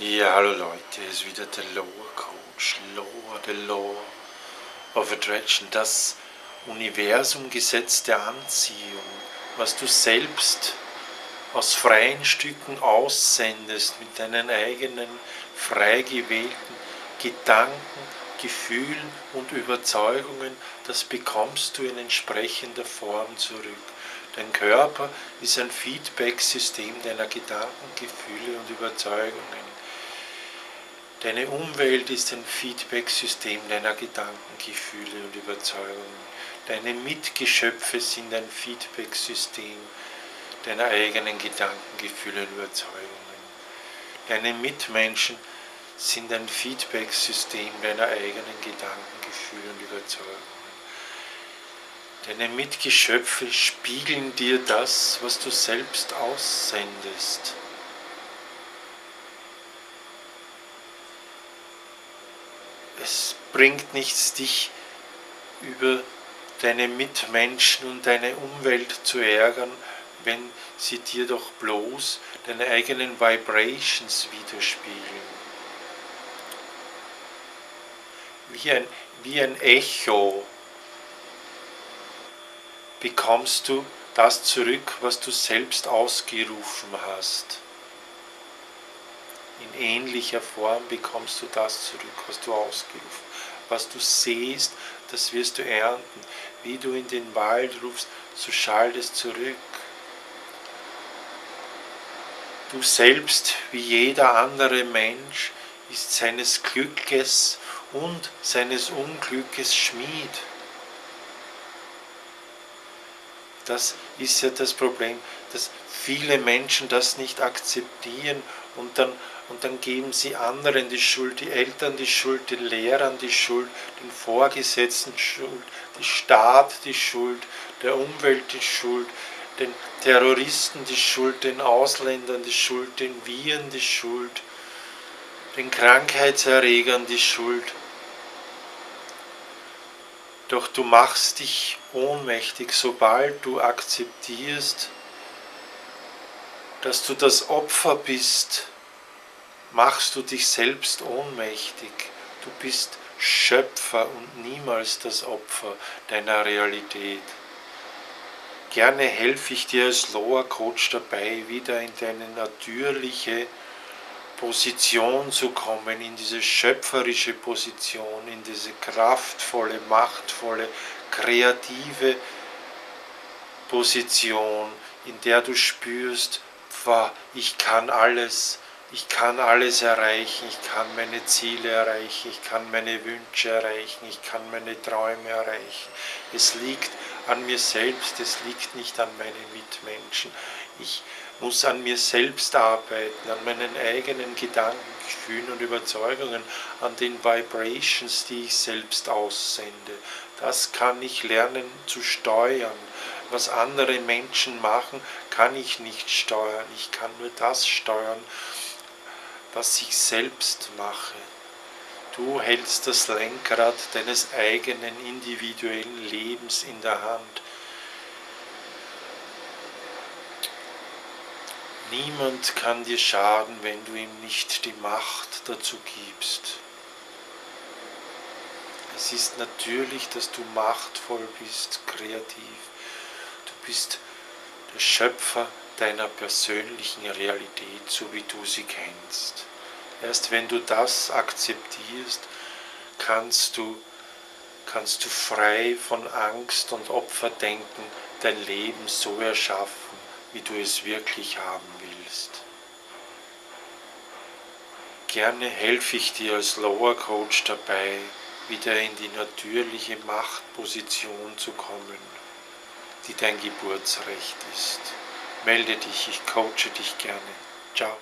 Ja, hallo Leute, hier ist wieder der Lower Coach, the Law of Attraction, das Universumgesetz der Anziehung, was du selbst aus freien Stücken aussendest mit deinen eigenen frei gewählten Gedanken, Gefühlen und Überzeugungen, das bekommst du in entsprechender Form zurück. Dein Körper ist ein Feedback-System deiner Gedanken, Gefühle und Überzeugungen. Deine Umwelt ist ein Feedback-System deiner Gedanken, Gefühle und Überzeugungen. Deine Mitgeschöpfe sind ein Feedback-System deiner eigenen Gedanken, Gefühle und Überzeugungen. Deine Mitmenschen sind ein Feedback-System deiner eigenen Gedanken, Gefühle und Überzeugungen. Deine Mitgeschöpfe spiegeln dir das, was du selbst aussendest. Es bringt nichts, dich über deine Mitmenschen und deine Umwelt zu ärgern, wenn sie dir doch bloß deine eigenen Vibrations widerspiegeln. Wie ein Echo bekommst du das zurück, was du selbst ausgerufen hast. In ähnlicher Form bekommst du das zurück, was du ausgerufen hast. Was du sähst, das wirst du ernten. Wie du in den Wald rufst, so schallt es zurück. Du selbst, wie jeder andere Mensch, ist seines Glückes und seines Unglückes Schmied. Das ist ja das Problem, dass viele Menschen das nicht akzeptieren und dann geben sie anderen die Schuld, die Eltern die Schuld, den Lehrern die Schuld, den Vorgesetzten die Schuld, dem Staat die Schuld, der Umwelt die Schuld, den Terroristen die Schuld, den Ausländern die Schuld, den Viren die Schuld, den Krankheitserregern die Schuld. Doch du machst dich ohnmächtig, sobald du akzeptierst, dass du das Opfer bist, machst du dich selbst ohnmächtig. Du bist Schöpfer und niemals das Opfer deiner Realität. Gerne helfe ich dir als Lower Coach dabei, wieder in deine natürliche Position zu kommen, in diese schöpferische Position, in diese kraftvolle, machtvolle, kreative Position, in der du spürst, ich kann alles erreichen, ich kann meine Ziele erreichen, ich kann meine Wünsche erreichen, ich kann meine Träume erreichen. Es liegt an mir selbst, es liegt nicht an meinen Mitmenschen. Ich muss an mir selbst arbeiten, an meinen eigenen Gedanken, Gefühlen und Überzeugungen, an den Vibrations, die ich selbst aussende. Das kann ich lernen zu steuern. Was andere Menschen machen, kann ich nicht steuern. Ich kann nur das steuern, was ich selbst mache. Du hältst das Lenkrad deines eigenen individuellen Lebens in der Hand. Niemand kann dir schaden, wenn du ihm nicht die Macht dazu gibst. Es ist natürlich, dass du machtvoll bist, kreativ. Du bist der Schöpfer deiner persönlichen Realität, so wie du sie kennst. Erst wenn du das akzeptierst, kannst du frei von Angst und Opferdenken dein Leben so erschaffen, wie du es wirklich haben willst. Gerne helfe ich dir als Lower Coach dabei, wieder in die natürliche Machtposition zu kommen, die dein Geburtsrecht ist. Melde dich, ich coache dich gerne. Ciao.